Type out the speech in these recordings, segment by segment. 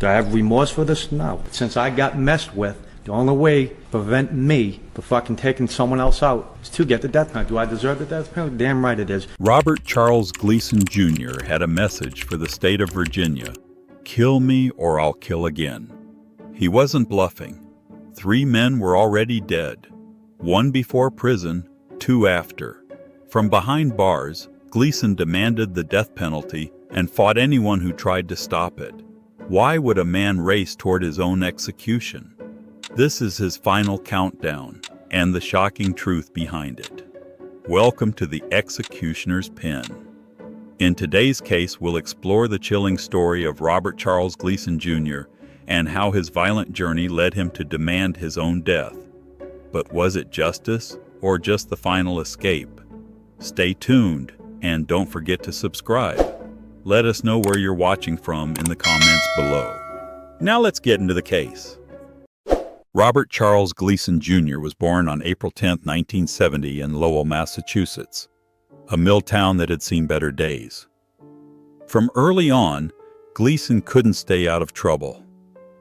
Do I have remorse for this? No. Since I got messed with, the only way to prevent me from fucking taking someone else out is to get the death penalty. Do I deserve the death penalty? Damn right it is. Robert Charles Gleason Jr. had a message for the state of Virginia. Kill me or I'll kill again. He wasn't bluffing. 3 men were already dead. 1 before prison, 2 after. From behind bars, Gleason demanded the death penalty and fought anyone who tried to stop it. Why would a man race toward his own execution? This is his final countdown, and the shocking truth behind it. Welcome to the executioner's pen. In today's case, we'll explore the chilling story of Robert Charles Gleason Jr. and how his violent journey led him to demand his own death. But was it justice or just the final escape? Stay tuned, and don't forget to subscribe. Let us know where you're watching from in the comments below. Now let's get into the case. Robert Charles Gleason Jr. was born on April 10, 1970 in Lowell, Massachusetts, a mill town that had seen better days. From early on, Gleason couldn't stay out of trouble.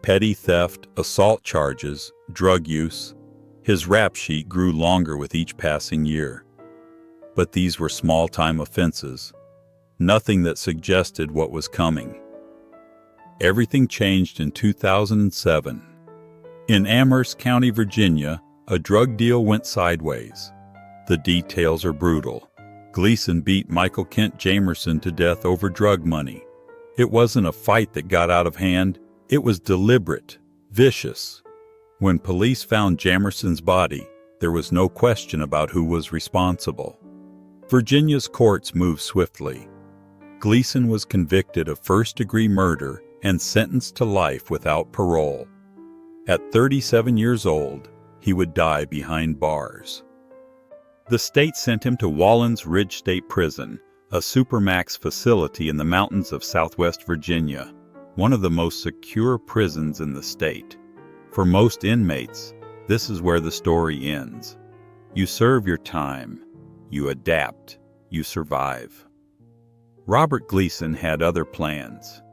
Petty theft, assault charges, drug use. His rap sheet grew longer with each passing year. But these were small-time offenses, nothing that suggested what was coming. Everything changed in 2007. In Amherst County, Virginia, a drug deal went sideways. The details are brutal. Gleason beat Michael Kent Jamerson to death over drug money. It wasn't a fight that got out of hand. It was deliberate, vicious. When police found Jamerson's body, there was no question about who was responsible. Virginia's courts moved swiftly. Gleason was convicted of first-degree murder and sentenced to life without parole. At 37 years old, he would die behind bars. The state sent him to Wallens Ridge State Prison, a supermax facility in the mountains of southwest Virginia, one of the most secure prisons in the state. For most inmates, this is where the story ends. You serve your time, you adapt, you survive. Robert Gleason had other plans.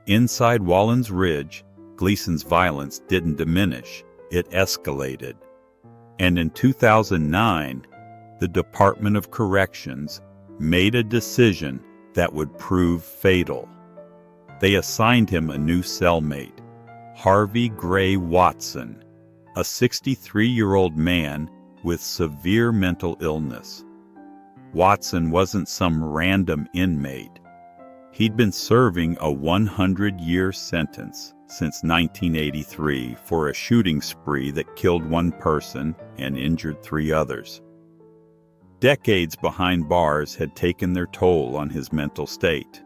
Inside Wallens Ridge, Gleason's violence didn't diminish, it escalated. And in 2009, the Department of Corrections made a decision that would prove fatal. They assigned him a new cellmate, Harvey Gray Watson, a 63-year-old man with severe mental illness. Watson wasn't some random inmate. He'd been serving a 100-year sentence since 1983 for a shooting spree that killed 1 person and injured 3 others. Decades behind bars had taken their toll on his mental state.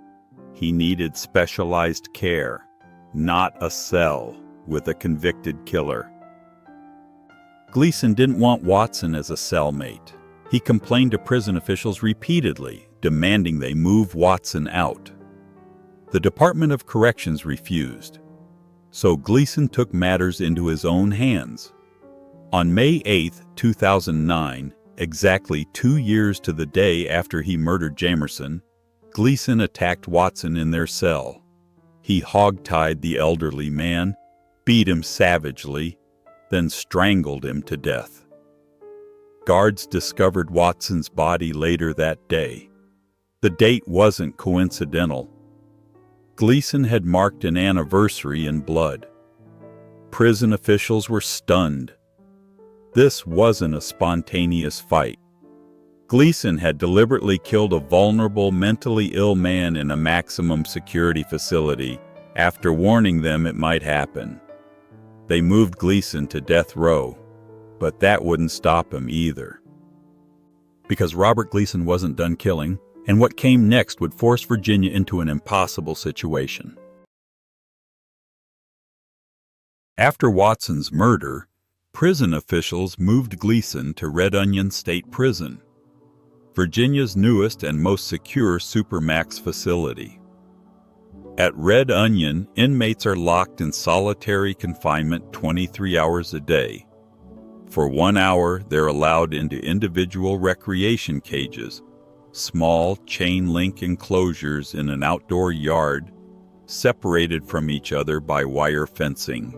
He needed specialized care, not a cell with a convicted killer. Gleason didn't want Watson as a cellmate. He complained to prison officials repeatedly, demanding they move Watson out. The Department of Corrections refused. So Gleason took matters into his own hands. On May 8, 2009, exactly 2 years to the day after he murdered Jamerson, Gleason attacked Watson in their cell. He hogtied the elderly man, beat him savagely, then strangled him to death. Guards discovered Watson's body later that day. The date wasn't coincidental. Gleason had marked an anniversary in blood. Prison officials were stunned. This wasn't a spontaneous fight. Gleason had deliberately killed a vulnerable, mentally ill man in a maximum security facility after warning them it might happen. They moved Gleason to death row, but that wouldn't stop him either. Because Robert Gleason wasn't done killing, and what came next would force Virginia into an impossible situation. After Watson's murder, prison officials moved Gleason to Red Onion State Prison, Virginia's newest and most secure supermax facility. At Red Onion, inmates are locked in solitary confinement 23 hours a day. For 1 hour, they're allowed into individual recreation cages, small chain-link enclosures in an outdoor yard, separated from each other by wire fencing.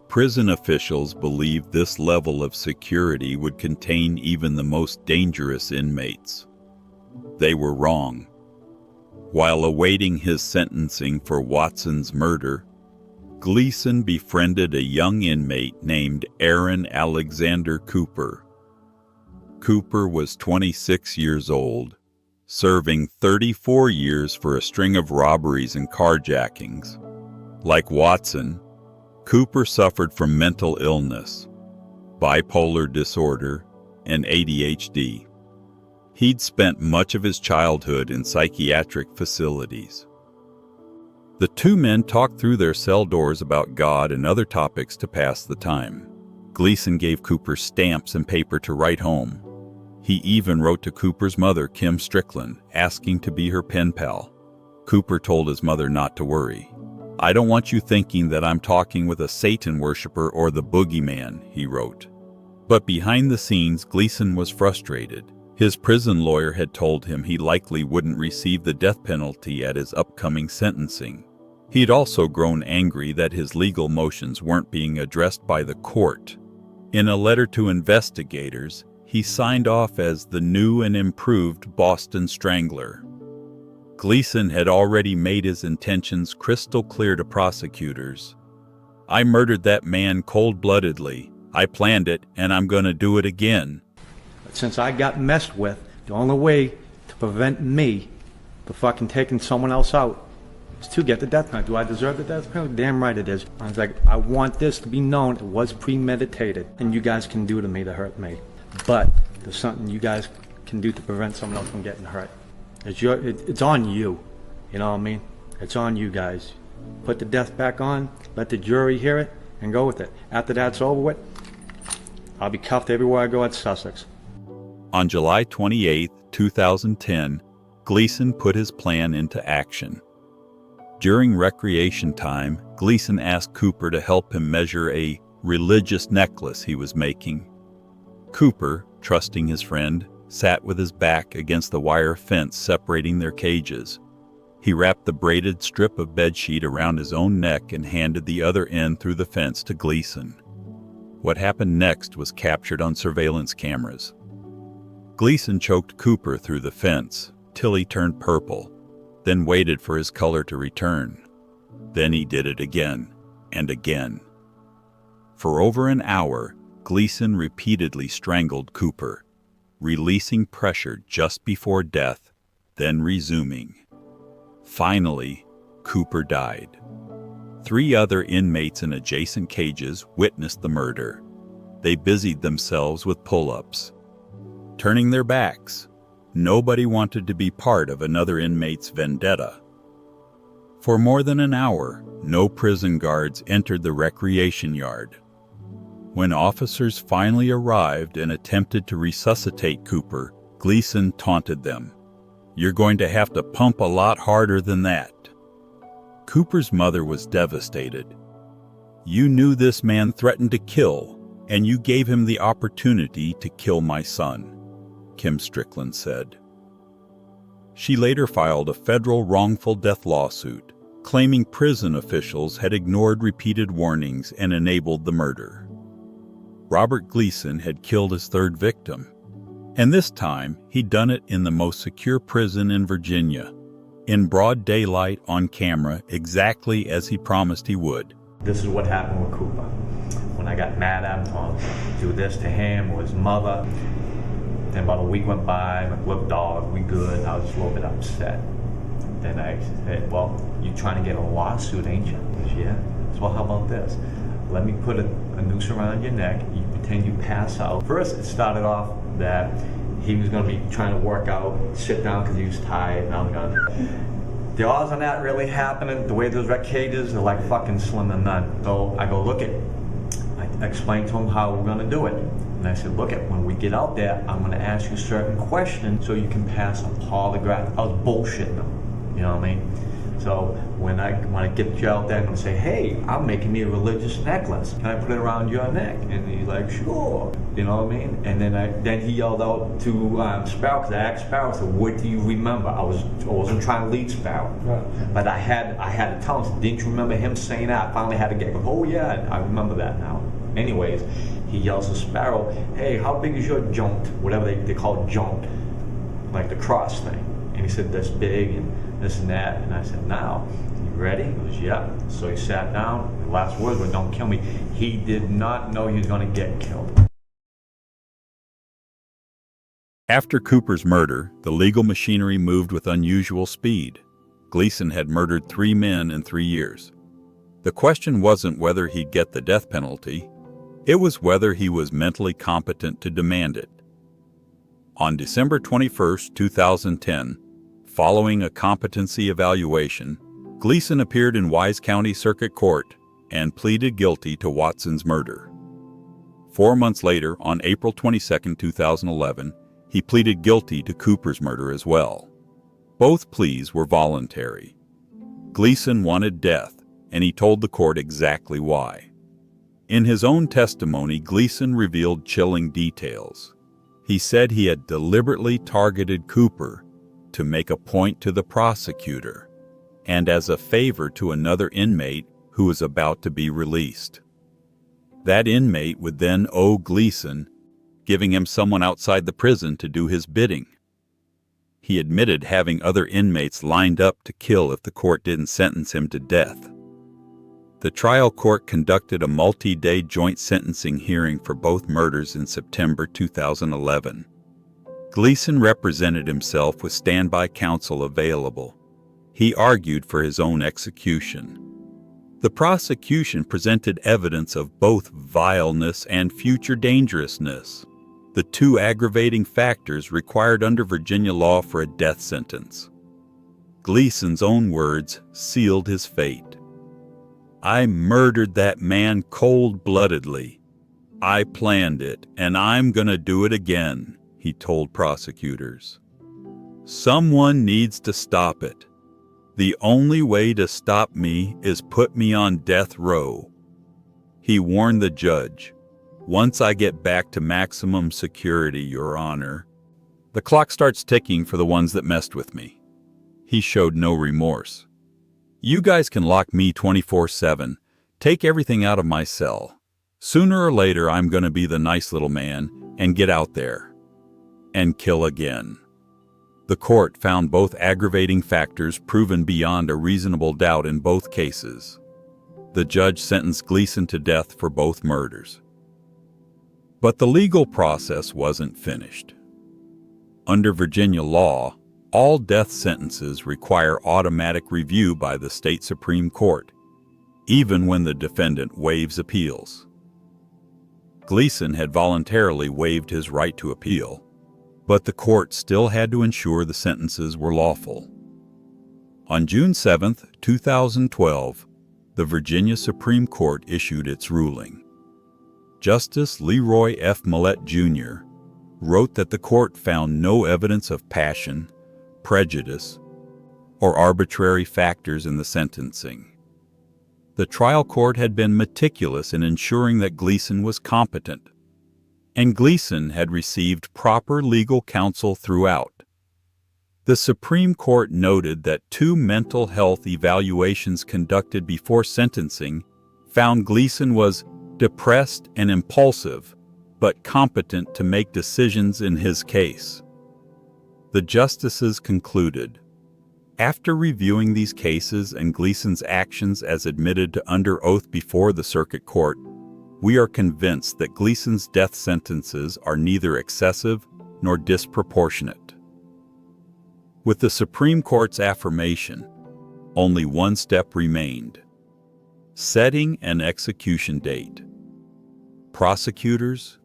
Prison officials believed this level of security would contain even the most dangerous inmates. They were wrong. While awaiting his sentencing for Watson's murder, Gleason befriended a young inmate named Aaron Alexander Cooper. Cooper was 26 years old, serving 34 years for a string of robberies and carjackings. Like Watson, Cooper suffered from mental illness, bipolar disorder, and ADHD. He'd spent much of his childhood in psychiatric facilities. The two men talked through their cell doors about God and other topics to pass the time. Gleason gave Cooper stamps and paper to write home. He even wrote to Cooper's mother, Kim Strickland, asking to be her pen pal. Cooper told his mother not to worry. "I don't want you thinking that I'm talking with a Satan worshiper or the boogeyman," he wrote. But behind the scenes, Gleason was frustrated. His prison lawyer had told him he likely wouldn't receive the death penalty at his upcoming sentencing. He'd also grown angry that his legal motions weren't being addressed by the court. In a letter to investigators, he signed off as the new and improved Boston Strangler. Gleason had already made his intentions crystal clear to prosecutors. "I murdered that man cold-bloodedly. I planned it, and I'm going to do it again." But since I got messed with, the only way to prevent me from fucking taking someone else out is to get the death penalty. Do I deserve the death penalty? Damn right it is. I was like, I want this to be known. It was premeditated. And you guys can do to me to hurt me. But there's something you guys can do to prevent someone else from getting hurt. It's on you. You know what I mean? It's on you guys. Put the death back on, let the jury hear it, and go with it. After that's over with, I'll be cuffed everywhere I go at Sussex. On July 28, 2010, Gleason put his plan into action. During recreation time, Gleason asked Cooper to help him measure a religious necklace he was making. Cooper, trusting his friend, sat with his back against the wire fence separating their cages. He wrapped the braided strip of bedsheet around his own neck and handed the other end through the fence to Gleason. What happened next was captured on surveillance cameras. Gleason choked Cooper through the fence till he turned purple, then waited for his color to return. Then he did it again and again. For over an hour, Gleason repeatedly strangled Cooper, releasing pressure just before death, then resuming. Finally, Cooper died. 3 other inmates in adjacent cages witnessed the murder. They busied themselves with pull-ups. Turning their backs, nobody wanted to be part of another inmate's vendetta. For more than an hour, no prison guards entered the recreation yard. When officers finally arrived and attempted to resuscitate Cooper, Gleason taunted them. "You're going to have to pump a lot harder than that." Cooper's mother was devastated. "You knew this man threatened to kill, and you gave him the opportunity to kill my son," Kim Strickland said. She later filed a federal wrongful death lawsuit, claiming prison officials had ignored repeated warnings and enabled the murder. Robert Gleason had killed his 3rd victim, and this time he'd done it in the most secure prison in Virginia, in broad daylight on camera, exactly as he promised he would. This is what happened with Cooper. When I got mad at him, do this to him or his mother. Then about a week went by, like, look dog, we good. I was just a little bit upset. Then I said, "Well, you trying to get a lawsuit, ain't you?" He goes, "Yeah." So, "Well, how about this? Let me put a noose around your neck, you pretend you pass out." First, it started off that he was going to be trying to work out, sit down because he was tired, and I'm going, the odds on that really happening, the way those rec cages are like fucking slim to none. So I go, look it. I explained to him how we're going to do it. And I said, look it, when we get out there, I'm going to ask you certain questions so you can pass a polygraph. I was bullshitting him, you know what I mean? So when I get you out there, I'm gonna say, hey, I'm making me a religious necklace. Can I put it around your neck? And he's like, sure. You know what I mean? And then he yelled out to Sparrow, because I asked Sparrow, I said, what do you remember? I wasn't trying to lead Sparrow, right. But I had to tell him, didn't you remember him saying that? I finally had to get, oh yeah, I remember that now. Anyways, he yells to Sparrow, hey, how big is your joint? Whatever they call joint, like the cross thing. And he said, this big and this and that. And I said, now, you ready? He goes, yeah. So he sat down. The last words were, don't kill me. He did not know he was going to get killed. After Cooper's murder, the legal machinery moved with unusual speed. Gleason had murdered 3 men in 3 years. The question wasn't whether he'd get the death penalty. It was whether he was mentally competent to demand it. On December 21, 2010, following a competency evaluation, Gleason appeared in Wise County Circuit Court and pleaded guilty to Watson's murder. 4 months later, on April 22, 2011, he pleaded guilty to Cooper's murder as well. Both pleas were voluntary. Gleason wanted death, and he told the court exactly why. In his own testimony, Gleason revealed chilling details. He said he had deliberately targeted Cooper to make a point to the prosecutor and as a favor to another inmate who was about to be released. That inmate would then owe Gleason, giving him someone outside the prison to do his bidding. He admitted having other inmates lined up to kill if the court didn't sentence him to death. The trial court conducted a multi-day joint sentencing hearing for both murders in September 2011. Gleason represented himself with standby counsel available. He argued for his own execution. The prosecution presented evidence of both vileness and future dangerousness, the 2 aggravating factors required under Virginia law for a death sentence. Gleason's own words sealed his fate. I murdered that man cold-bloodedly. I planned it, and I'm gonna do it again, he told prosecutors. Someone needs to stop it. The only way to stop me is put me on death row. He warned the judge, once I get back to maximum security, Your Honor, the clock starts ticking for the ones that messed with me. He showed no remorse. You guys can lock me 24/7, take everything out of my cell. Sooner or later, I'm going to be the nice little man and get out there and kill again. The court found both aggravating factors proven beyond a reasonable doubt in both cases. The judge sentenced Gleason to death for both murders. But the legal process wasn't finished. Under Virginia law, all death sentences require automatic review by the state Supreme Court, even when the defendant waives appeals. Gleason had voluntarily waived his right to appeal, but the court still had to ensure the sentences were lawful. On June 7, 2012, the Virginia Supreme Court issued its ruling. Justice Leroy F. Millett, Jr. wrote that the court found no evidence of passion, prejudice, or arbitrary factors in the sentencing. The trial court had been meticulous in ensuring that Gleason was competent, and Gleason had received proper legal counsel throughout. The Supreme Court noted that 2 mental health evaluations conducted before sentencing found Gleason was depressed and impulsive, but competent to make decisions in his case. The justices concluded, after reviewing these cases and Gleason's actions as admitted to under oath before the circuit court, we are convinced that Gleason's death sentences are neither excessive nor disproportionate. With the Supreme Court's affirmation, only one step remained: setting an execution date. Prosecutors,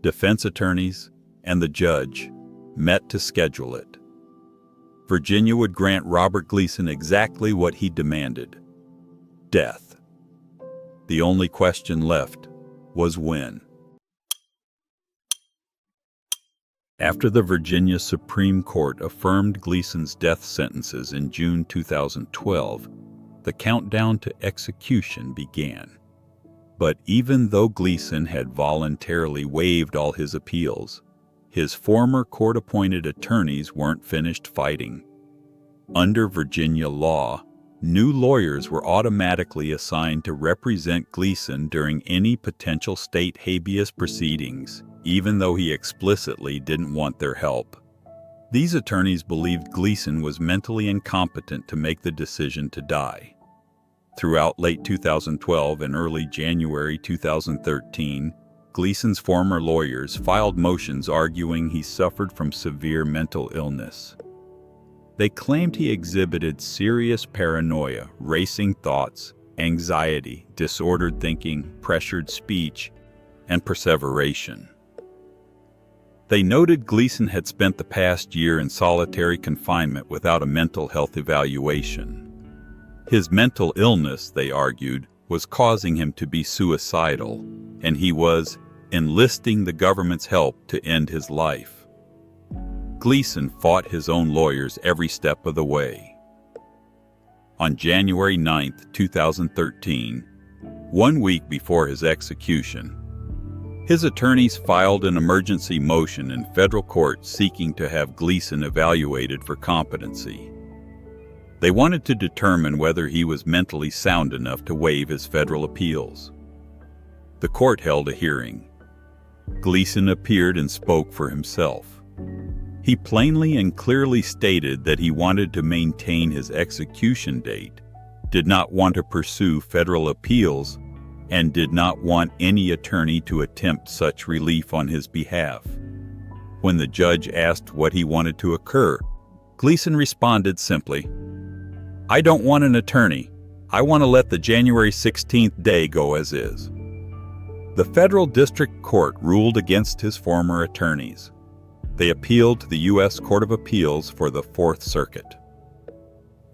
defense attorneys, and the judge met to schedule it. Virginia would grant Robert Gleason exactly what he demanded: death. The only question left was when. After the Virginia Supreme Court affirmed Gleason's death sentences in June 2012, the countdown to execution began. But even though Gleason had voluntarily waived all his appeals, his former court-appointed attorneys weren't finished fighting. Under Virginia law, new lawyers were automatically assigned to represent Gleason during any potential state habeas proceedings, even though he explicitly didn't want their help. These attorneys believed Gleason was mentally incompetent to make the decision to die. Throughout late 2012 and early January 2013, Gleason's former lawyers filed motions arguing he suffered from severe mental illness. They claimed he exhibited serious paranoia, racing thoughts, anxiety, disordered thinking, pressured speech, and perseveration. They noted Gleason had spent the past year in solitary confinement without a mental health evaluation. His mental illness, they argued, was causing him to be suicidal, and he was enlisting the government's help to end his life. Gleason fought his own lawyers every step of the way. On January 9, 2013, 1 week before his execution, his attorneys filed an emergency motion in federal court seeking to have Gleason evaluated for competency. They wanted to determine whether he was mentally sound enough to waive his federal appeals. The court held a hearing. Gleason appeared and spoke for himself. He plainly and clearly stated that he wanted to maintain his execution date, did not want to pursue federal appeals, and did not want any attorney to attempt such relief on his behalf. When the judge asked what he wanted to occur, Gleason responded simply, "I don't want an attorney. I want to let the January 16th day go as is." The federal district court ruled against his former attorneys. They appealed to the U.S. Court of Appeals for the Fourth Circuit.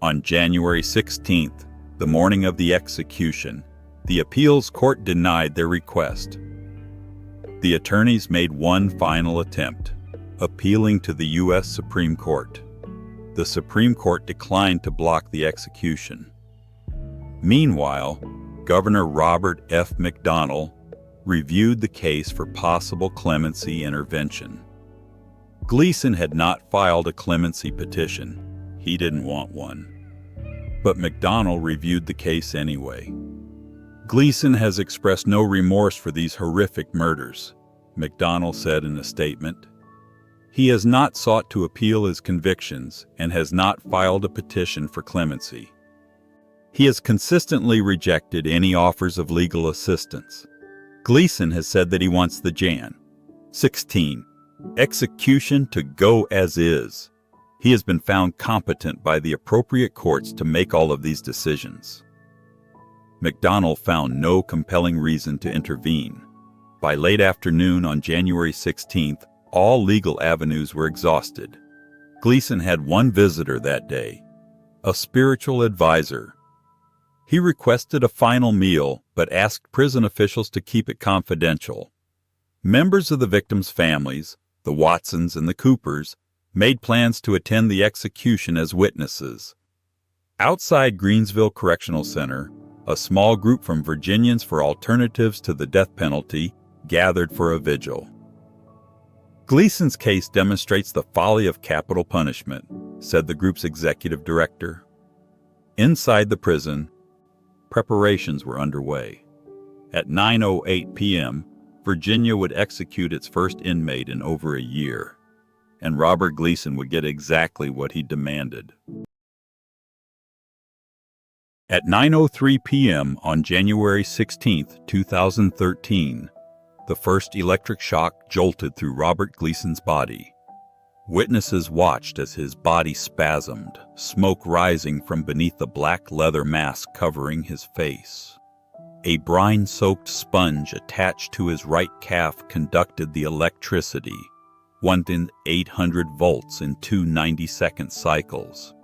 On January 16th, the morning of the execution, the appeals court denied their request. The attorneys made one final attempt, appealing to the U.S. Supreme Court. The Supreme Court declined to block the execution. Meanwhile, Governor Robert F. McDonnell reviewed the case for possible clemency intervention. Gleason had not filed a clemency petition. He didn't want one. But McDonnell reviewed the case anyway. "Gleason has expressed no remorse for these horrific murders," McDonnell said in a statement. "He has not sought to appeal his convictions and has not filed a petition for clemency. He has consistently rejected any offers of legal assistance. Gleason has said that he wants the Jan. 16. Execution to go as is. He has been found competent by the appropriate courts to make all of these decisions." McDonnell found no compelling reason to intervene. By late afternoon on January 16th, all legal avenues were exhausted. Gleason had one visitor that day, a spiritual advisor. He requested a final meal, but asked prison officials to keep it confidential. Members of the victims' families, the Watsons and the Coopers, made plans to attend the execution as witnesses. Outside Greensville Correctional Center, a small group from Virginians for Alternatives to the Death Penalty gathered for a vigil. "Gleason's case demonstrates the folly of capital punishment," said the group's executive director. Inside the prison, preparations were underway. At 9:08 p.m., Virginia would execute its first inmate in over a year, and Robert Gleason would get exactly what he demanded. At 9:03 p.m. on January 16, 2013, the first electric shock jolted through Robert Gleason's body. Witnesses watched as his body spasmed, smoke rising from beneath the black leather mask covering his face. A brine-soaked sponge attached to his right calf conducted the electricity, 1,800 volts in two 90-second cycles.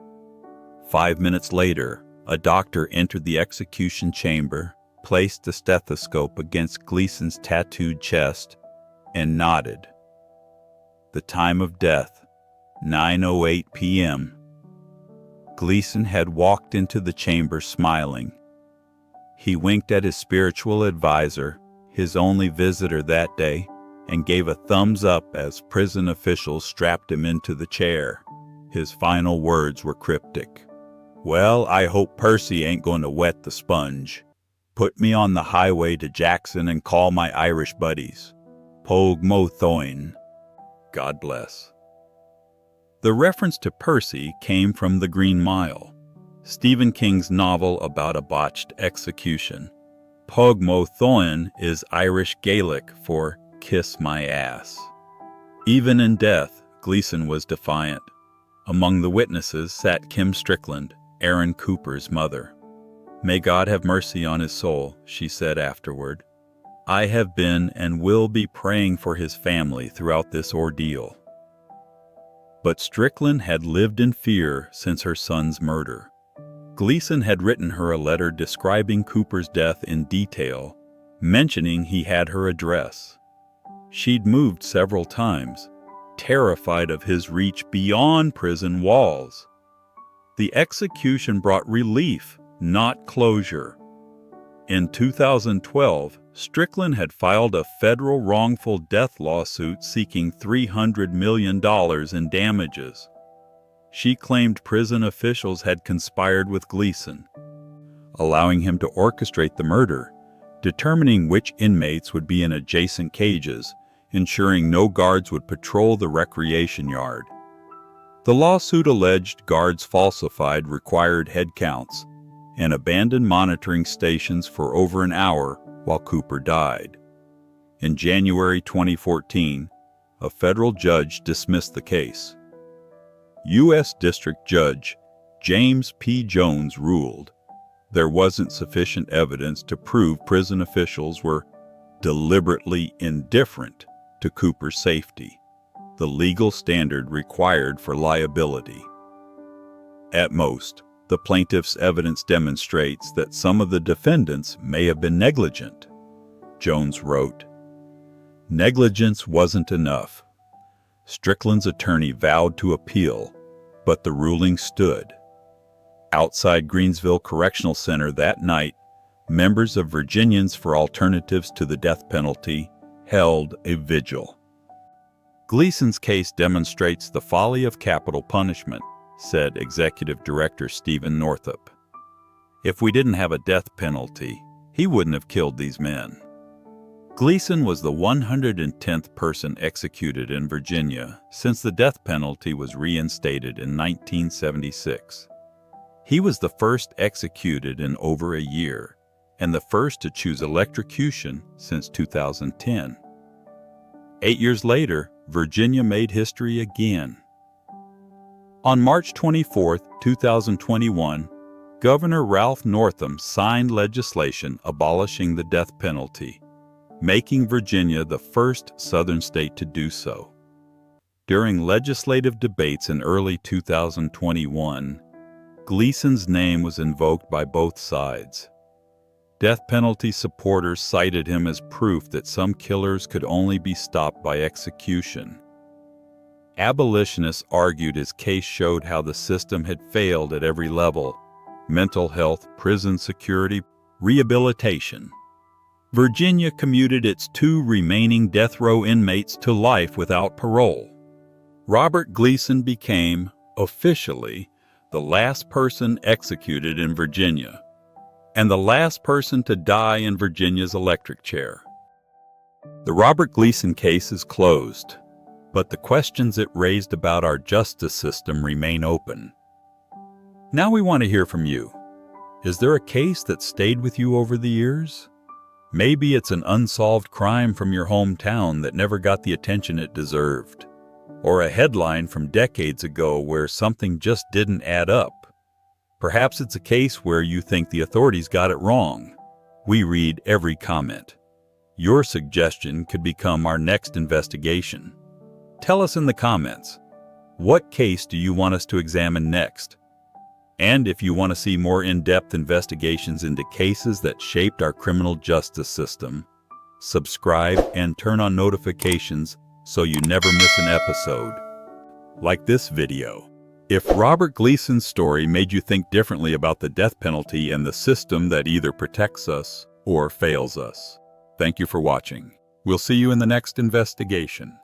5 minutes later, a doctor entered the execution chamber, placed a stethoscope against Gleason's tattooed chest, and nodded. The time of death, 9:08 p.m. Gleason had walked into the chamber smiling. He winked at his spiritual advisor, his only visitor that day, and gave a thumbs up as prison officials strapped him into the chair. His final words were cryptic. "Well, I hope Percy ain't going to wet the sponge. Put me on the highway to Jackson and call my Irish buddies. Pogue mo thoin. God bless." The reference to Percy came from The Green Mile, Stephen King's novel about a botched execution. Pogue mo thoin is Irish Gaelic for kiss my ass. Even in death, Gleason was defiant. Among the witnesses sat Kim Strickland, Aaron Cooper's mother. "May God have mercy on his soul," she said afterward. "I have been and will be praying for his family throughout this ordeal." But Strickland had lived in fear since her son's murder. Gleason had written her a letter describing Cooper's death in detail, mentioning he had her address. She'd moved several times, terrified of his reach beyond prison walls. The execution brought relief, not closure. In 2012, Strickland had filed a federal wrongful death lawsuit seeking $300 million in damages. She claimed prison officials had conspired with Gleason, allowing him to orchestrate the murder, determining which inmates would be in adjacent cages, ensuring no guards would patrol the recreation yard. The lawsuit alleged guards falsified required head counts and abandoned monitoring stations for over an hour while Cooper died. In January 2014, a federal judge dismissed the case. U.S. District Judge James P. Jones ruled there wasn't sufficient evidence to prove prison officials were deliberately indifferent to Cooper's safety, the legal standard required for liability. At most, the plaintiff's evidence demonstrates that some of the defendants may have been negligent. Jones wrote, "Negligence wasn't enough. Strickland's attorney vowed to appeal, but the ruling stood." Outside Greensville Correctional Center that night, members of Virginians for Alternatives to the Death Penalty held a vigil. "Gleason's case demonstrates the folly of capital punishment," said Executive Director Stephen Northup. "If we didn't have a death penalty, he wouldn't have killed these men." Gleason was the 110th person executed in Virginia since the death penalty was reinstated in 1976. He was the first executed in over a year, and the first to choose electrocution since 2010. 8 years later, Virginia made history again. On March 24, 2021, Governor Ralph Northam signed legislation abolishing the death penalty, making Virginia the first Southern state to do so. During legislative debates in early 2021, Gleason's name was invoked by both sides. Death penalty supporters cited him as proof that some killers could only be stopped by execution. Abolitionists argued his case showed how the system had failed at every level: mental health, prison security, rehabilitation. Virginia commuted its 2 remaining death row inmates to life without parole. Robert Gleason became, officially, the last person executed in Virginia, and the last person to die in Virginia's electric chair. The Robert Gleason case is closed, but the questions it raised about our justice system remain open. Now we want to hear from you. Is there a case that stayed with you over the years? Maybe it's an unsolved crime from your hometown that never got the attention it deserved, or a headline from decades ago where something just didn't add up. Perhaps it's a case where you think the authorities got it wrong. We read every comment. Your suggestion could become our next investigation. Tell us in the comments, what case do you want us to examine next? And if you want to see more in-depth investigations into cases that shaped our criminal justice system, subscribe and turn on notifications so you never miss an episode. Like this video. If Robert Gleason's story made you think differently about the death penalty and the system that either protects us or fails us, thank you for watching. We'll see you in the next investigation.